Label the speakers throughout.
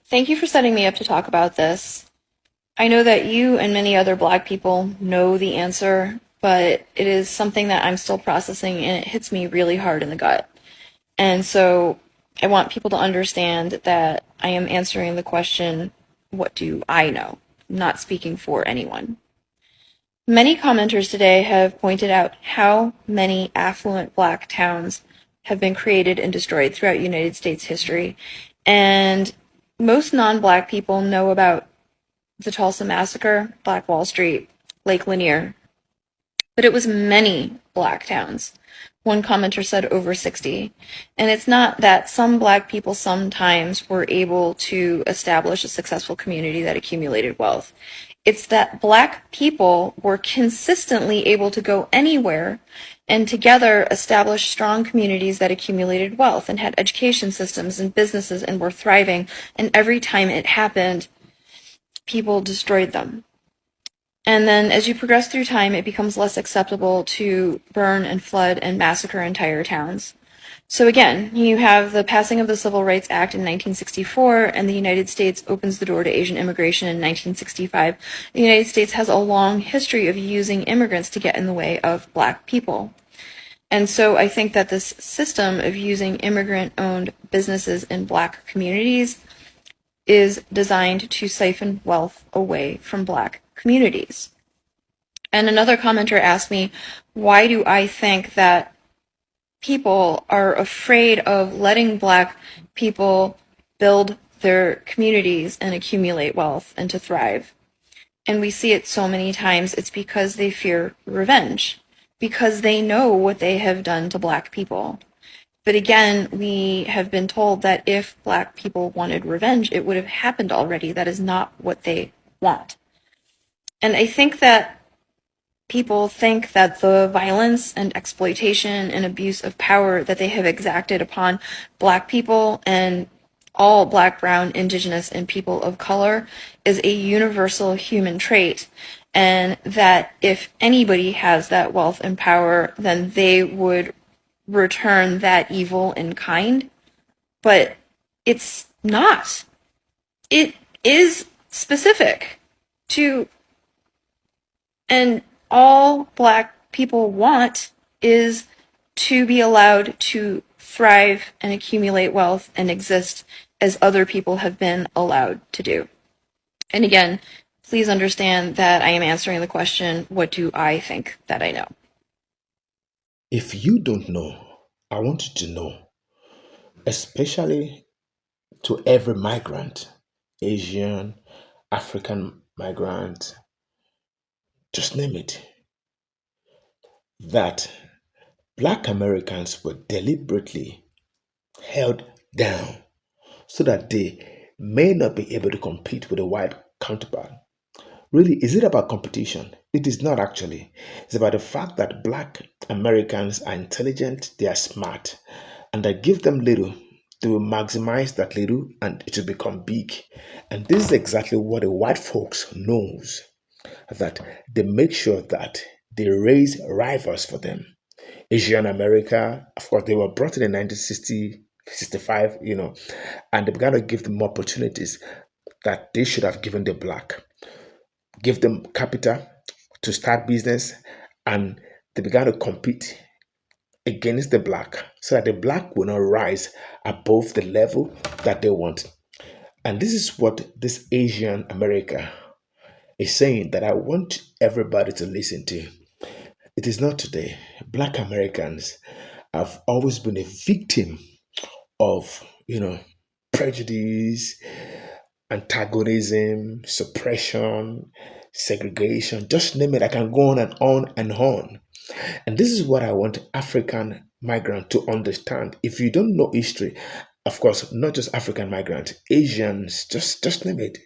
Speaker 1: Thank you for setting me up to talk about this. I know that you and many other Black people know the answer, but it is something that I'm still processing and it hits me really hard in the gut. And so I want people to understand that I am answering the question, what do I know? Not speaking for anyone. Many commenters today have pointed out how many affluent Black towns have been created and destroyed throughout United States history. And most non-Black people know about the Tulsa Massacre, Black Wall Street, Lake Lanier, but it was many Black towns. One commenter said over 60. And it's not that some Black people sometimes were able to establish a successful community that accumulated wealth. It's that Black people were consistently able to go anywhere and together establish strong communities that accumulated wealth and had education systems and businesses and were thriving. And every time it happened, people destroyed them. And then as you progress through time, it becomes less acceptable to burn and flood and massacre entire towns. So again, you have the passing of the Civil Rights Act in 1964, and the United States opens the door to Asian immigration in 1965. The United States has a long history of using immigrants to get in the way of Black people. And so I think that this system of using immigrant-owned businesses in Black communities is designed to siphon wealth away from Black communities. And another commenter asked me, why do I think that people are afraid of letting Black people build their communities and accumulate wealth and to thrive? And we see it so many times. It's because they fear revenge, because they know what they have done to Black people. But again, we have been told that if Black people wanted revenge, it would have happened already. That is not what they want. And I think that people think that the violence and exploitation and abuse of power that they have exacted upon Black people and all Black, brown, indigenous, and people of color is a universal human trait. And that if anybody has that wealth and power, then they would return that evil in kind. But it's not. It is specific to, and all Black people want is to be allowed to thrive and accumulate wealth and exist as other people have been allowed to do. And again, please understand that I am answering the question, what do I think that I know?
Speaker 2: If you don't know, I want you to know, especially to every migrant, Asian, African migrant, just name it, that Black Americans were deliberately held down so that they may not be able to compete with a white counterpart. Really, is it about competition? It is not actually. It's about the fact that Black Americans are intelligent, they are smart, and I give them little. They will maximize that little and it will become big. And this is exactly what the white folks knows, that they make sure that they raise rivals for them. Asian America, of course, they were brought in 1960, 65, and they began to give them opportunities that they should have given the Black, give them capital to start business, and they began to compete against the Black so that the Black will not rise above the level that they want. And this is what this Asian America is saying that I want everybody to listen to. It is not today. Black Americans have always been a victim of, prejudice, antagonism, suppression, segregation, just name it. I can go on and on and on. And this is what I want African migrant to understand. If you don't know history, of course, not just African migrant, Asians, just name it,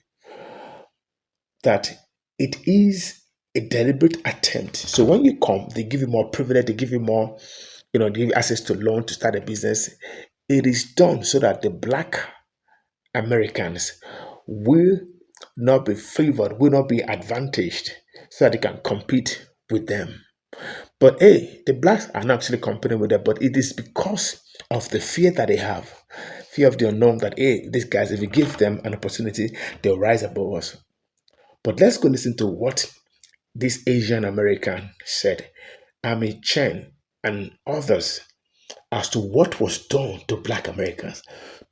Speaker 2: that it is a deliberate attempt. So when you come, they give you more privilege, they give you more, they give you access to loan to start a business. It is done so that the Black Americans will not be favored, will not be advantaged, so that they can compete with them. But hey, the Blacks are not actually competing with them, but it is because of the fear that they have. fear of the unknown that, hey, these guys, if we give them an opportunity, they'll rise above us. But let's go listen to what this Asian American said, Amy Chen, and others as to what was done to Black Americans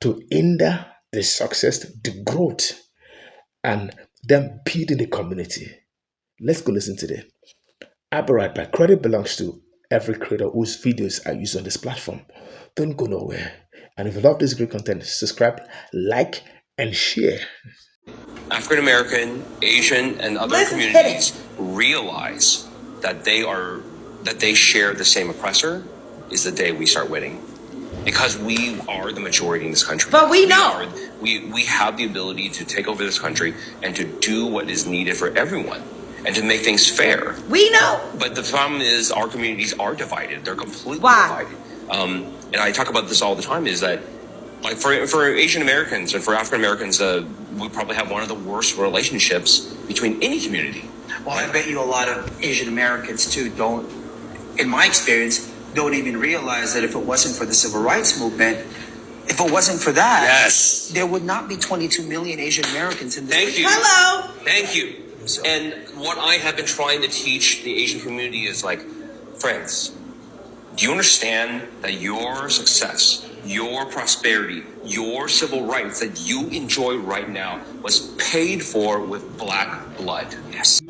Speaker 2: to hinder the success, the growth, and them building the community. Let's go listen to this. I'll be right back. Credit belongs to every creator whose videos are used on this platform. Don't go nowhere. And if you love this great content, subscribe, like, and share.
Speaker 3: African American, Asian, and other communities realize that they share the same oppressor is the day we start winning. Because we are the majority in this country.
Speaker 4: But we know.
Speaker 3: We have the ability to take over this country and to do what is needed for everyone and to make things fair.
Speaker 4: We know.
Speaker 3: But the problem is our communities are divided. They're completely
Speaker 4: Why?
Speaker 3: divided. And I talk about this all the time, is that like for Asian Americans and for African Americans, we probably have one of the worst relationships between any community.
Speaker 5: Well, I bet you a lot of Asian Americans too don't, in my experience, don't even realize that if it wasn't for the civil rights movement, if it wasn't for that,
Speaker 3: Yes.
Speaker 5: there would not be 22 million Asian Americans in this
Speaker 3: Thank
Speaker 5: country.
Speaker 3: you.
Speaker 4: Hello.
Speaker 3: Thank you. And what I have been trying to teach the Asian community is like, friends, do you understand that your success, your prosperity, your civil rights that you enjoy right now was paid for with Black blood?
Speaker 5: Yes.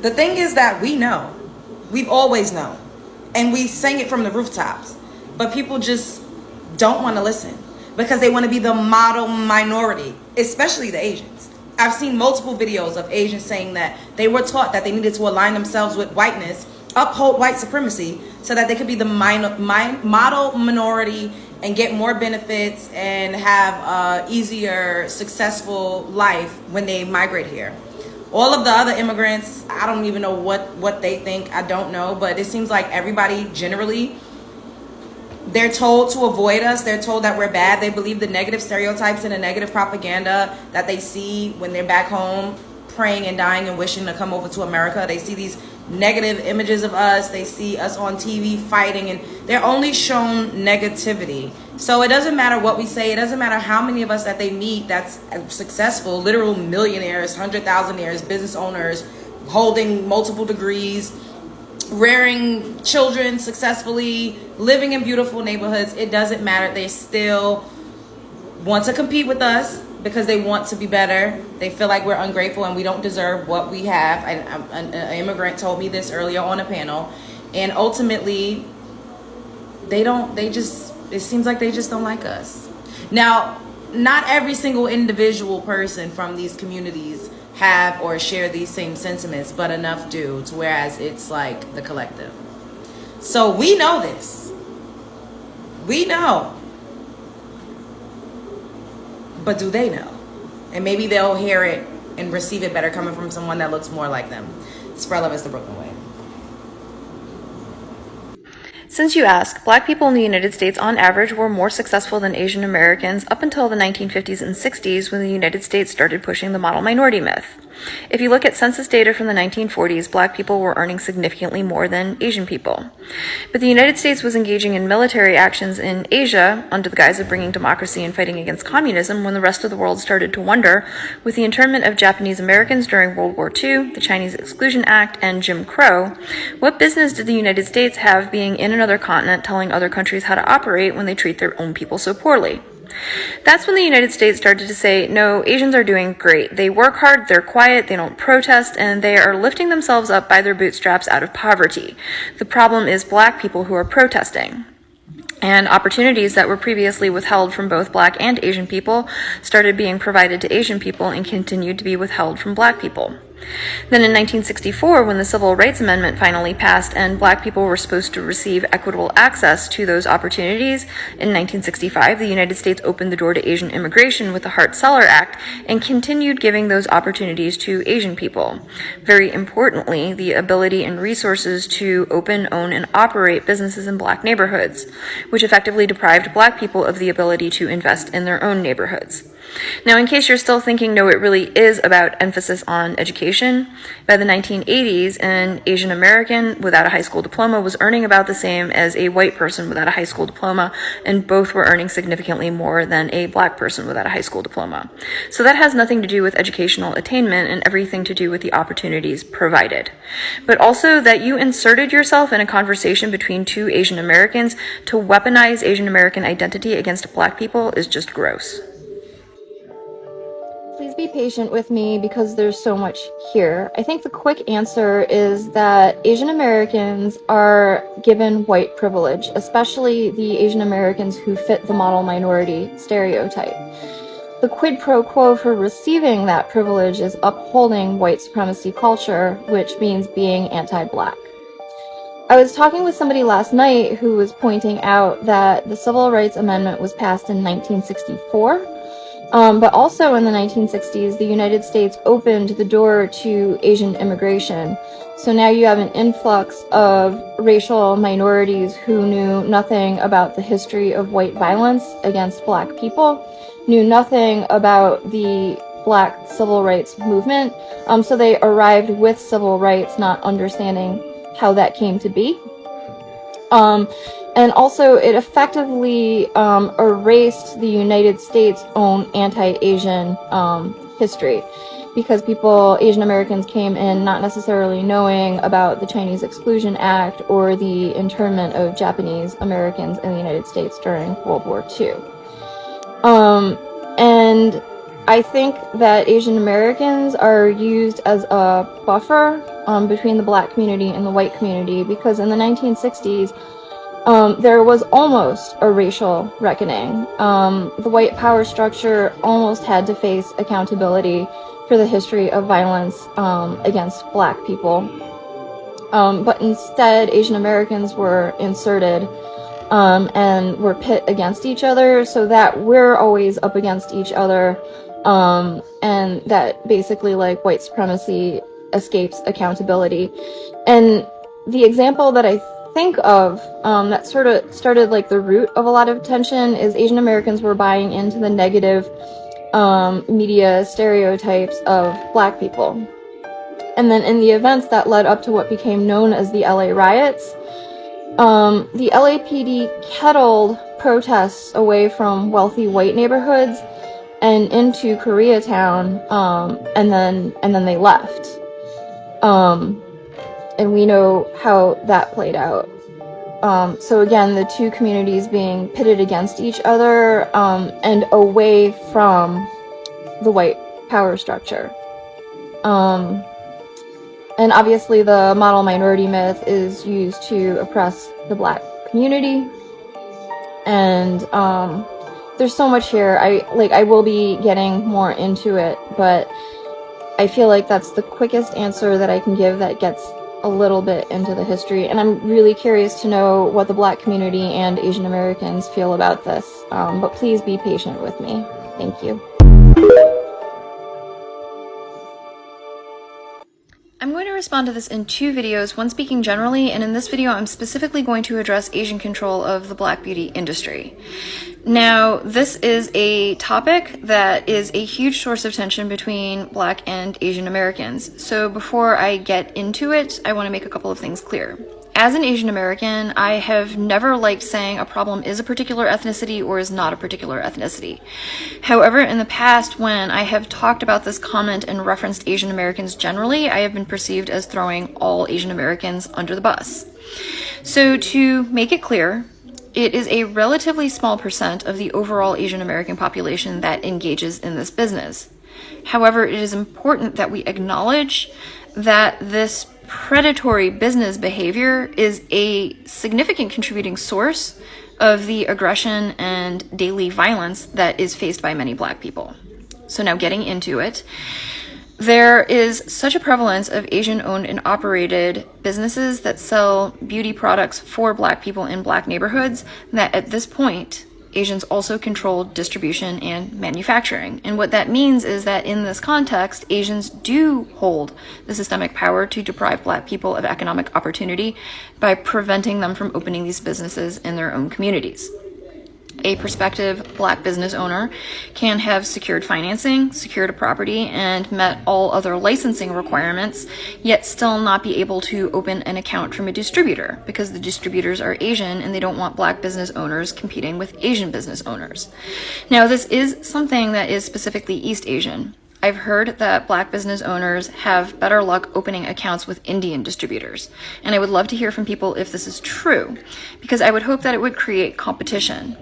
Speaker 4: The thing is that we know. We've always known. And we sang it from the rooftops. But people just don't want to listen because they want to be the model minority, especially the Asians. I've seen multiple videos of Asians saying that they were taught that they needed to align themselves with whiteness, uphold white supremacy, so that they could be the model minority and get more benefits and have a easier, successful life when they migrate here. All of the other immigrants, I don't even know what they think. I don't know. But it seems like everybody generally, they're told to avoid us. They're told that we're bad. They believe the negative stereotypes and the negative propaganda that they see when they're back home praying and dying and wishing to come over to America. They see these negative images of us. They see us on TV fighting, and they're only shown negativity. So it doesn't matter what we say. It doesn't matter how many of us that they meet that's successful, literal millionaires, 100,000aires, business owners, holding multiple degrees, rearing children successfully, living in beautiful neighborhoods. It doesn't matter. They still want to compete with us because they want to be better. They feel like we're ungrateful and we don't deserve what we have. An immigrant told me this earlier on a panel. And ultimately, it seems like they just don't like us. Now, not every single individual person from these communities have or share these same sentiments, but enough do, to whereas it's like the collective. So we know this. We know. But do they know? And maybe they'll hear it and receive it better coming from someone that looks more like them. Spread love is the Brooklyn way.
Speaker 1: Since you ask, Black people in the United States on average were more successful than Asian Americans up until the 1950s and 60s when the United States started pushing the model minority myth. If you look at census data from the 1940s, Black people were earning significantly more than Asian people. But the United States was engaging in military actions in Asia under the guise of bringing democracy and fighting against communism when the rest of the world started to wonder, with the internment of Japanese Americans during World War II, the Chinese Exclusion Act, and Jim Crow, what business did the United States have being in another continent telling other countries how to operate when they treat their own people so poorly? That's when the United States started to say, no, Asians are doing great. They work hard, they're quiet, they don't protest, and they are lifting themselves up by their bootstraps out of poverty. The problem is Black people who are protesting. And opportunities that were previously withheld from both Black and Asian people started being provided to Asian people and continued to be withheld from Black people. Then in 1964, when the Civil Rights Amendment finally passed and Black people were supposed to receive equitable access to those opportunities, in 1965, the United States opened the door to Asian immigration with the Hart-Celler Act and continued giving those opportunities to Asian people. Very importantly, the ability and resources to open, own, and operate businesses in Black neighborhoods, which effectively deprived Black people of the ability to invest in their own neighborhoods. Now, in case you're still thinking, no, it really is about emphasis on education, by the 1980s, an Asian American without a high school diploma was earning about the same as a white person without a high school diploma, and both were earning significantly more than a black person without a high school diploma. So that has nothing to do with educational attainment and everything to do with the opportunities provided. But also that you inserted yourself in a conversation between two Asian Americans to weaponize Asian American identity against black people is just gross. Please be patient with me because there's so much here. I think the quick answer is that Asian Americans are given white privilege, especially the Asian Americans who fit the model minority stereotype. The quid pro quo for receiving that privilege is upholding white supremacy culture, which means being anti-black. I was talking with somebody last night who was pointing out that the Civil Rights Amendment was passed in 1964. But also in the 1960s, the United States opened the door to Asian immigration. So now you have an influx of racial minorities who knew nothing about the history of white violence against black people, knew nothing about the black civil rights movement. So they arrived with civil rights, not understanding how that came to be. And also it effectively erased the United States' own anti-Asian history, because Asian Americans came in not necessarily knowing about the Chinese Exclusion Act or the internment of Japanese Americans in the United States during World War II. And I think that Asian Americans are used as a buffer between the black community and the white community, because in the 1960s, there was almost a racial reckoning. The white power structure almost had to face accountability for the history of violence against black people. But instead, Asian Americans were inserted and were pit against each other, so that we're always up against each other, and that basically like white supremacy escapes accountability. And the example that I think of that sort of started like the root of a lot of tension is Asian Americans were buying into the negative media stereotypes of black people. And then in the events that led up to what became known as the LA riots, the LAPD kettled protests away from wealthy white neighborhoods and into Koreatown, and then they left. And we know how that played out. So again, the two communities being pitted against each other and away from the white power structure. And obviously the model minority myth is used to oppress the black community. And there's so much here. I will be getting more into it, but I feel like that's the quickest answer that I can give that gets a little bit into the history. And I'm really curious to know what the black community and Asian Americans feel about this. But please be patient with me. Thank you. I'm going to respond to this in two videos, one speaking generally, and in this video I'm specifically going to address Asian control of the black beauty industry. Now, this is a topic that is a huge source of tension between black and Asian Americans. So before I get into it, I want to make a couple of things clear. As an Asian American, I have never liked saying a problem is a particular ethnicity or is not a particular ethnicity. However, in the past, when I have talked about this comment and referenced Asian Americans generally, I have been perceived as throwing all Asian Americans under the bus. So to make it clear, it is a relatively small percent of the overall Asian American population that engages in this business. However, it is important that we acknowledge that this predatory business behavior is a significant contributing source of the aggression and daily violence that is faced by many black people. So now getting into it, there is such a prevalence of Asian-owned and operated businesses that sell beauty products for black people in black neighborhoods that at this point, Asians also control distribution and manufacturing. And what that means is that in this context, Asians do hold the systemic power to deprive black people of economic opportunity by preventing them from opening these businesses in their own communities. A prospective black business owner can have secured financing, secured a property, and met all other licensing requirements, yet still not be able to open an account from a distributor because the distributors are Asian and they don't want black business owners competing with Asian business owners. Now, this is something that is specifically East Asian. I've heard that black business owners have better luck opening accounts with Indian distributors, and I would love to hear from people if this is true, because I would hope that it would create competition.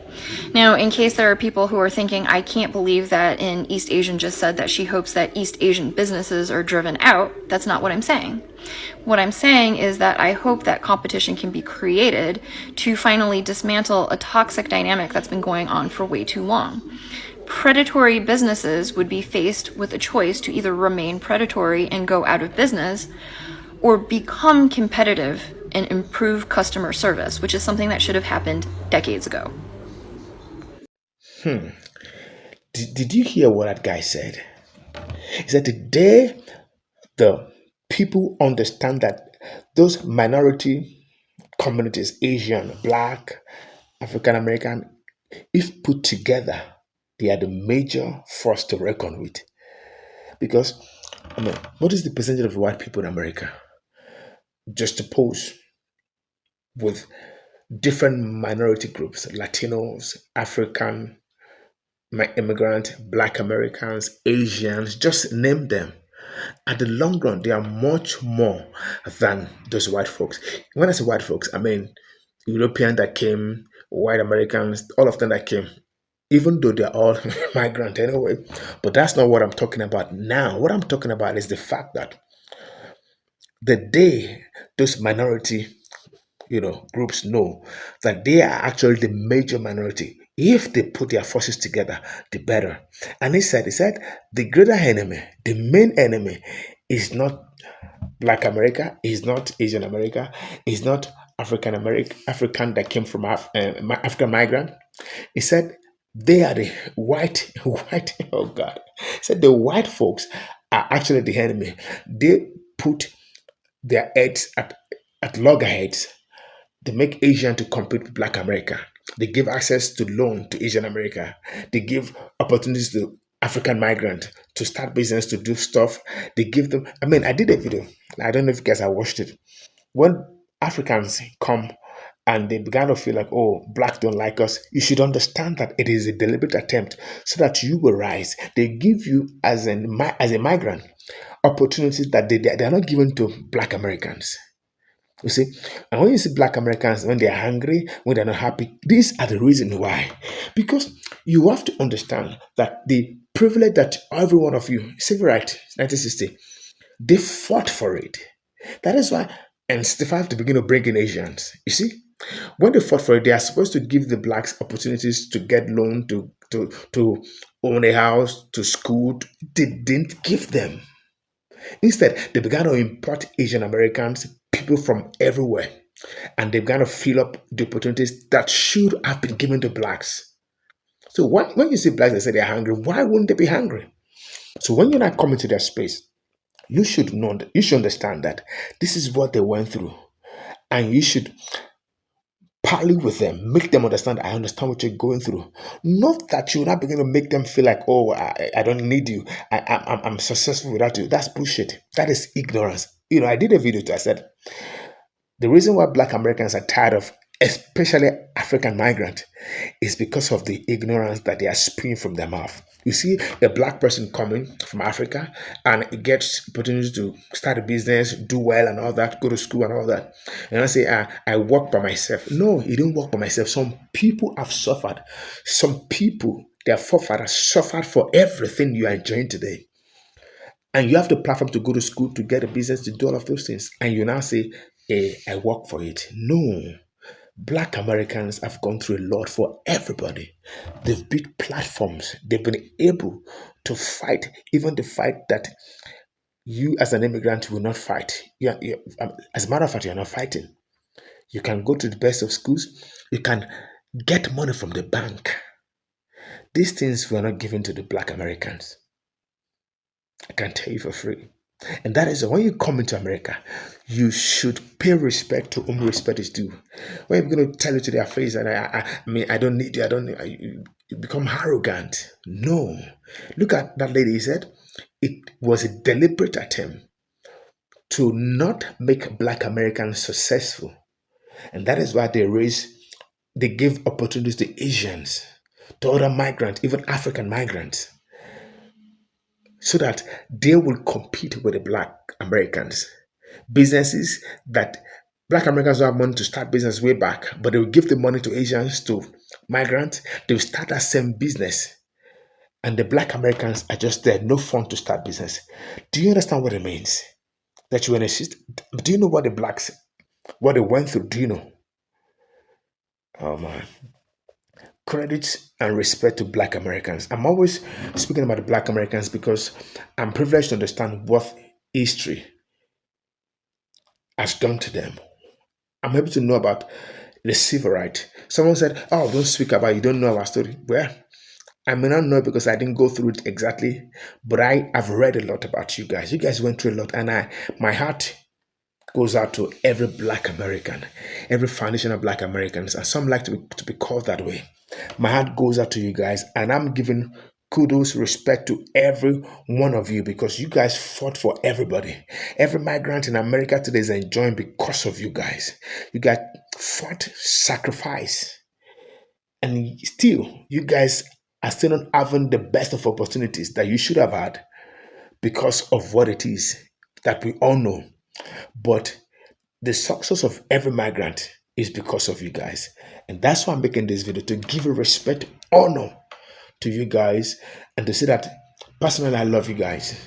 Speaker 1: Now, in case there are people who are thinking, I can't believe that in East Asian just said that she hopes that East Asian businesses are driven out, that's not what I'm saying. What I'm saying is that I hope that competition can be created to finally dismantle a toxic dynamic that's been going on for way too long. Predatory businesses would be faced with a choice to either remain predatory and go out of business or become competitive and improve customer service, which is something that should have happened decades ago.
Speaker 2: Did you hear what that guy said? He said the day the people understand that those minority communities, Asian, Black, African American, if put together, they are the major force to reckon with. Because, what is the percentage of white people in America? Just to pose with different minority groups, Latinos, African, immigrant, Black Americans, Asians, just name them. At the long run, they are much more than those white folks. When I say white folks, I mean European that came, white Americans, all of them that came, even though they're all migrant anyway. But that's not what I'm talking about now. What I'm talking about is the fact that the day those minority groups know that they are actually the major minority. If they put their forces together, the better. And he said, the greater enemy, the main enemy, is not Black America, is not Asian America, is not African that came from African migrant. He said they are the white. Oh God! He said the white folks are actually the enemy. They put their heads at loggerheads. They make Asian to compete with Black America. They give access to loan to Asian America. They give opportunities to African migrant to start business, to do stuff. They give them. I mean, I did a video. I don't know if you guys have watched it. When Africans come and they began to feel like, oh, blacks don't like us, you should understand that it is a deliberate attempt so that you will rise. They give you as a migrant opportunities that they are not given to Black Americans. You see, and when you see Black Americans, when they are hungry, when they're not happy, these are the reason why. Because you have to understand that the privilege that every one of you, civil rights, 1960, they fought for it. That is why, and 65 to begin to bring in Asians. You see, when they fought for it, they are supposed to give the blacks opportunities to get loan, to own a house, to school. They didn't give them. Instead, they began to import Asian Americans, people from everywhere, and they began to fill up the opportunities that should have been given to blacks. So when you see blacks, they say they're hungry. Why wouldn't they be hungry? So when you're not coming to their space, you should know, you should understand that this is what they went through, and you should parley with them, make them understand. I understand what you're going through. Not that you not begin to make them feel like, oh, I don't need you. I'm successful without you. That's bullshit. That is ignorance. I did a video. I said the reason why Black Americans are tired of, especially African migrant, is because of the ignorance that they are spewing from their mouth. You see a black person coming from Africa and it gets opportunity to start a business, do well and all that, go to school and all that. And I say, I work by myself. No, you didn't work by myself. Some people have suffered. Some people, their forefathers suffered for everything you are enjoying today. And you have the platform to go to school, to get a business, to do all of those things. And you now say, hey, I work for it. No. Black Americans have gone through a lot for everybody. They've built platforms. They've been able to fight, even the fight that you as an immigrant will not fight. As a matter of fact, you're not fighting. You can go to the best of schools. You can get money from the bank. These things were not given to the Black Americans. I can tell you for free. And that is when you come into America, you should pay respect to whom respect is due. When I'm going to tell you to their face that I mean, I don't need you, I don't need you become arrogant. No. Look at that lady, he said, it was a deliberate attempt to not make black Americans successful. And that is why they give opportunities to Asians, to other migrants, even African migrants, so that they will compete with the black Americans. Businesses that black Americans don't have money to start business way back, but they will give the money to Asians, to migrants, they will start that same business. And the black Americans are just there, no fun to start business. Do you understand what it means? That you're in a system. Do you know what the blacks, what they went through? Do you know? Oh man. Credit and respect to black Americans. I'm always speaking about the black Americans because I'm privileged to understand what history has done to them. I'm able to know about the civil right. Someone said, "Oh, don't speak about it. You don't know our story." Well, I may not know because I didn't go through it exactly, but I have read a lot about you guys. You guys went through a lot, and my heart goes out to every black American, every foundation of black Americans, and some like to be called that way. My heart goes out to you guys, and I'm giving kudos, respect to every one of you because you guys fought for everybody. Every migrant in America today is enjoying because of you guys. You guys fought, sacrifice, and still, you guys are still not having the best of opportunities that you should have had because of what it is that we all know. But the success of every migrant is because of you guys. And that's why I'm making this video to give a respect, honor to you guys, and to say that personally, I love you guys.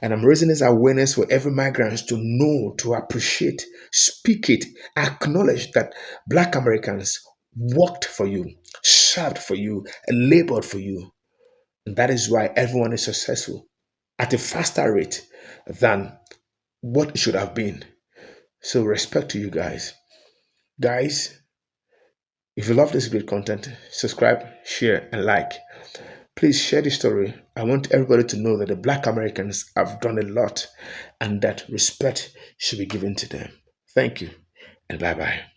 Speaker 2: And I'm raising this awareness for every migrant to know, to appreciate, speak it, acknowledge that black Americans worked for you, served for you, and labored for you. And that is why everyone is successful at a faster rate than what it should have been. So respect to you guys. Guys, if you love this great content, subscribe, share, and like. Please share the story. I want everybody to know that the black Americans have done a lot and that respect should be given to them. Thank you and bye bye.